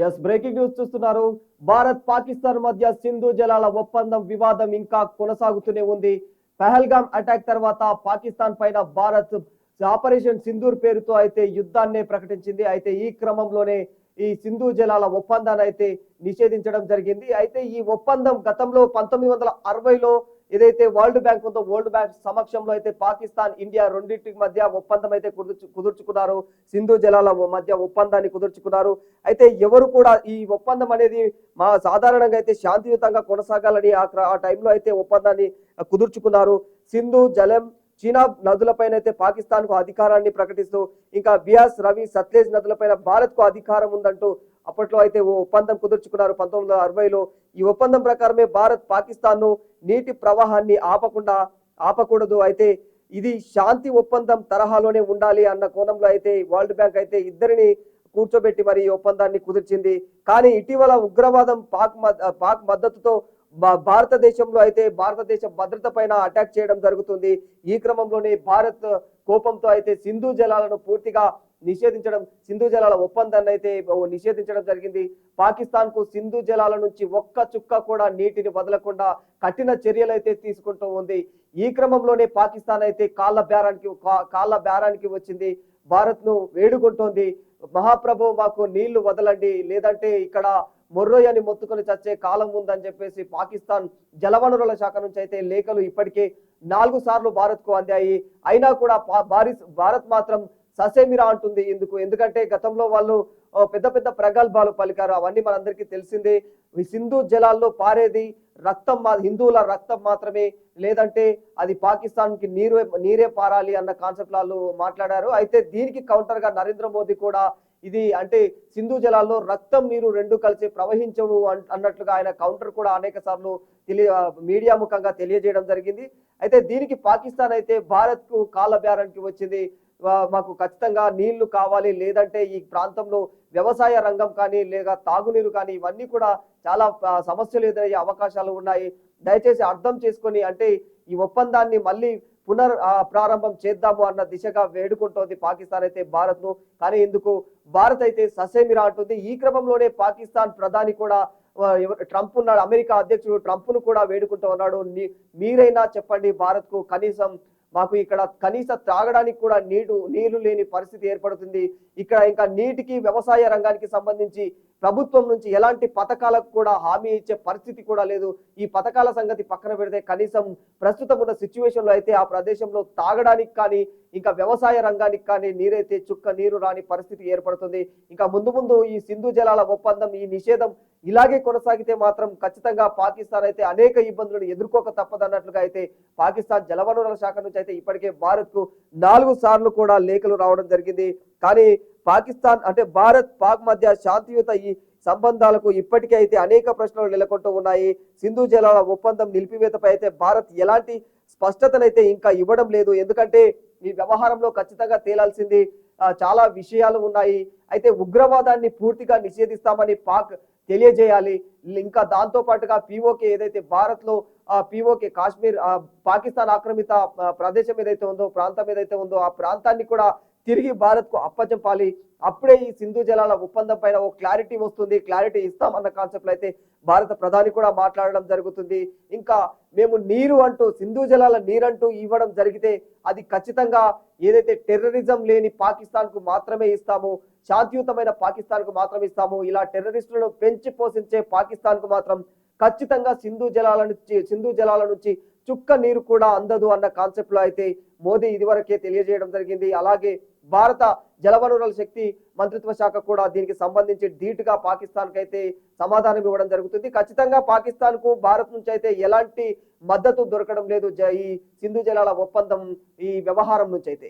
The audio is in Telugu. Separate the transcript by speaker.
Speaker 1: ఎస్ బ్రేకింగ్ న్యూస్ చూస్తున్నారు. భారత్ పాకిస్తాన్ మధ్య సింధు జలాల ఒప్పందం వివాదం ఇంకా కొనసాగుతూనే ఉంది. పహల్గామ్ అటాక్ తర్వాత పాకిస్తాన్ పైన భారత్ ఆపరేషన్ సింధూర్ పేరుతో అయితే యుద్ధాన్నే ప్రకటించింది. అయితే ఈ క్రమంలోనే ఈ సింధు జలాల ఒప్పందాన్ని అయితే నిషేధించడం జరిగింది. అయితే ఈ ఒప్పందం గతంలో 1960లో ఏదైతే వరల్డ్ బ్యాంక్ ఉందో వరల్డ్ బ్యాంక్ సమక్షంలో అయితే పాకిస్తాన్ ఇండియా రెండింటి మధ్య ఒప్పందం అయితే కుదుర్చుకున్నారు. సింధు జలాల మధ్య ఒప్పందాన్ని కుదుర్చుకున్నారు. అయితే ఎవరు కూడా ఈ ఒప్పందం అనేది సాధారణంగా అయితే శాంతియుతంగా కొనసాగాలని ఆ టైంలో అయితే ఒప్పందాన్ని కుదుర్చుకున్నారు. సింధు జలం చీనా నదులపైన అయితే పాకిస్తాన్ కు అధికారాన్ని ప్రకటిస్తూ ఇంకా బియాస్ రవి సత్లేజ్ నదులపైన భారత్ కు అధికారం ఉందంటూ అప్పట్లో అయితే ఓ ఒప్పందం కుదుర్చుకున్నారు 1960లో. ఈ ఒప్పందం ప్రకారమే భారత్ పాకిస్తాన్ ను నీటి ప్రవాహాన్ని ఆపకూడదు, అయితే ఇది శాంతి ఒప్పందం తరహాలోనే ఉండాలి అన్న కోణంలో అయితే వరల్డ్ బ్యాంక్ అయితే ఇద్దరిని కూర్చోబెట్టి మరి ఈ ఒప్పందాన్ని కుదిర్చింది. కానీ ఇటీవల ఉగ్రవాదం పాక్ మద్దతుతో భారతదేశంలో అయితే భారతదేశ భద్రత పైన అటాక్ చేయడం జరుగుతుంది. ఈ క్రమంలోనే భారత్ కోపంతో అయితే సింధు జలాలను పూర్తిగా సింధు జలాల ఒప్పందాన్ని అయితే నిషేధించడం జరిగింది. పాకిస్తాన్ కు సింధు జలాల నుంచి ఒక్క చుక్క కూడా నీటిని వదలకుండా కఠిన చర్యలు అయితే తీసుకుంటూ ఉంది. ఈ క్రమంలోనే పాకిస్తాన్ అయితే కాళ్ళ బేరానికి వచ్చింది. భారత్ ను వేడుకుంటోంది, మహాప్రభు మాకు నీళ్లు వదలండి, లేదంటే ఇక్కడ మొర్రోయని మొత్తుకొని చచ్చే కాలం ఉందని చెప్పేసి పాకిస్తాన్ జలవనరుల శాఖ నుంచి అయితే లేఖలు ఇప్పటికే 4 సార్లు భారత్ కు అందాయి. అయినా కూడా భారత్ మాత్రం ససేమిరా అంటుంది. ఎందుకంటే గతంలో వాళ్ళు పెద్ద పెద్ద ప్రగల్భాలు పలికారు. అవన్నీ మనందరికీ తెలిసిందే. ఈ సింధు జలాల్లో పారేది రక్తం, హిందువుల రక్తం మాత్రమే, లేదంటే అది పాకిస్తాన్ కి నీరే పారాలి అన్న కాన్సెప్ట్ వాళ్ళు మాట్లాడారు. అయితే దీనికి కౌంటర్ గా నరేంద్ర మోదీ కూడా ఇది అంటే సింధు జలాల్లో రక్తం నీరు రెండు కలిసి ప్రవహించవు అన్నట్లుగా ఆయన కౌంటర్ కూడా అనేక సార్లు మీడియా ముఖంగా తెలియజేయడం జరిగింది. అయితే దీనికి పాకిస్తాన్ అయితే భారత్ కు కాళ్ళ బేరానికి వచ్చింది. మాకు ఖచ్చితంగా నీళ్లు కావాలి, లేదంటే ఈ ప్రాంతంలో వ్యవసాయ రంగం కానీ లేక తాగునీరు కానీ ఇవన్నీ కూడా చాలా సమస్యలు ఎదురయ్యే అవకాశాలు ఉన్నాయి. దయచేసి అర్థం చేసుకొని అంటే ఈ ఒప్పందాన్ని మళ్ళీ ప్రారంభం చేద్దాము అన్న దిశగా వేడుకుంటోంది పాకిస్తాన్ అయితే భారత్ ను. కానీ ఎందుకు భారత్ అయితే ససేమిరా అంటుంది. ఈ క్రమంలోనే పాకిస్తాన్ ప్రధాని కూడా ట్రంప్ ఉన్నాడు, అమెరికా అధ్యక్షుడు ట్రంప్ ను కూడా వేడుకుంటూ ఉన్నాడు. మీరైనా చెప్పండి భారత్ కు, కనీసం మాకు ఇక్కడ త్రాగడానికి కూడా నీళ్లు లేని పరిస్థితి ఏర్పడుతుంది. ఇక్కడ ఇంకా నీటికి వ్యవసాయ రంగానికి సంబంధించి ప్రభుత్వం నుంచి ఎలాంటి పథకాలకు కూడా హామీ ఇచ్చే పరిస్థితి కూడా లేదు. ఈ పథకాల సంగతి పక్కన పెడితే కనీసం ప్రస్తుతం ఉన్న సిచ్యువేషన్ లో అయితే ఆ ప్రదేశంలో తాగడానికి కానీ ఇంకా వ్యవసాయ రంగానికి కానీ నీరైతే చుక్క నీరు రాని పరిస్థితి ఏర్పడుతుంది. ఇంకా ముందు ఈ సింధు జలాల ఒప్పందం ఈ నిషేధం ఇలాగే కొనసాగితే మాత్రం ఖచ్చితంగా పాకిస్తాన్ అయితే అనేక ఇబ్బందులను ఎదుర్కోక తప్పదన్నట్లుగా అయితే పాకిస్తాన్ జలవనరుల శాఖ నుంచి అయితే ఇప్పటికే భారత్ కు 4 సార్లు కూడా లేఖలు రావడం జరిగింది. కానీ పాకిస్తాన్ అంటే భారత్ పాక్ మధ్య శాంతియుత ఈ సంబంధాలకు ఇప్పటికే అయితే అనేక ప్రశ్నలు నెలకొంటూ ఉన్నాయి. సింధు జలాల ఒప్పందం నిలిపివేతపై అయితే భారత్ ఎలాంటి స్పష్టతనైతే ఇంకా ఇవ్వడం లేదు. ఎందుకంటే ఈ వ్యవహారంలో ఖచ్చితంగా తేలాల్సింది చాలా విషయాలు ఉన్నాయి. అయితే ఉగ్రవాదాన్ని పూర్తిగా నిషేధిస్తామని పాక్ తెలియజేయాలి. ఇంకా దాంతో పాటుగా పిఓకే ఏదైతే భారత్ లో పిఓకే కాశ్మీర్ పాకిస్తాన్ ఆక్రమిత ప్రదేశం ఏదైతే ఉందో, ప్రాంతం ఏదైతే ఉందో ఆ ప్రాంతాన్ని కూడా తిరిగి భారత్ కు అప్పచెప్పాలి. అప్పుడే ఈ సింధు జలాల ఒప్పందం పైన ఓ క్లారిటీ వస్తుంది. క్లారిటీ ఇస్తామన్న కాన్సెప్ట్ అయితే భారత ప్రధాని కూడా మాట్లాడడం జరుగుతుంది. ఇంకా మేము నీరు అంటూ సింధు జలాల నీరంటూ ఇవ్వడం జరిగితే అది ఖచ్చితంగా ఏదైతే టెర్రరిజం లేని పాకిస్తాన్ కు మాత్రమే ఇస్తాము, శాంతియుతమైన పాకిస్తాన్ కు మాత్రమే ఇస్తాము. ఇలా టెర్రరిస్టులను పెంచి పోషించే పాకిస్తాన్ కు మాత్రం ఖచ్చితంగా సింధు జలాల నుంచి చుక్క నీరు కూడా అందదు అన్న కాన్సెప్ట్ లో అయితే మోదీ ఇదివరకే తెలియజేయడం జరిగింది. అలాగే భారత జలవనరుల శక్తి మంత్రిత్వ శాఖ కూడా దీనికి సంబంధించి ధీటుగా పాకిస్తాన్ కి అయితే సమాధానం ఇవ్వడం జరుగుతుంది. ఖచ్చితంగా పాకిస్తాన్ కు భారత్ నుంచి అయితే ఎలాంటి మద్దతు దొరకడం లేదు ఈ సింధు జలాల ఒప్పందం ఈ వ్యవహారం నుంచి అయితే.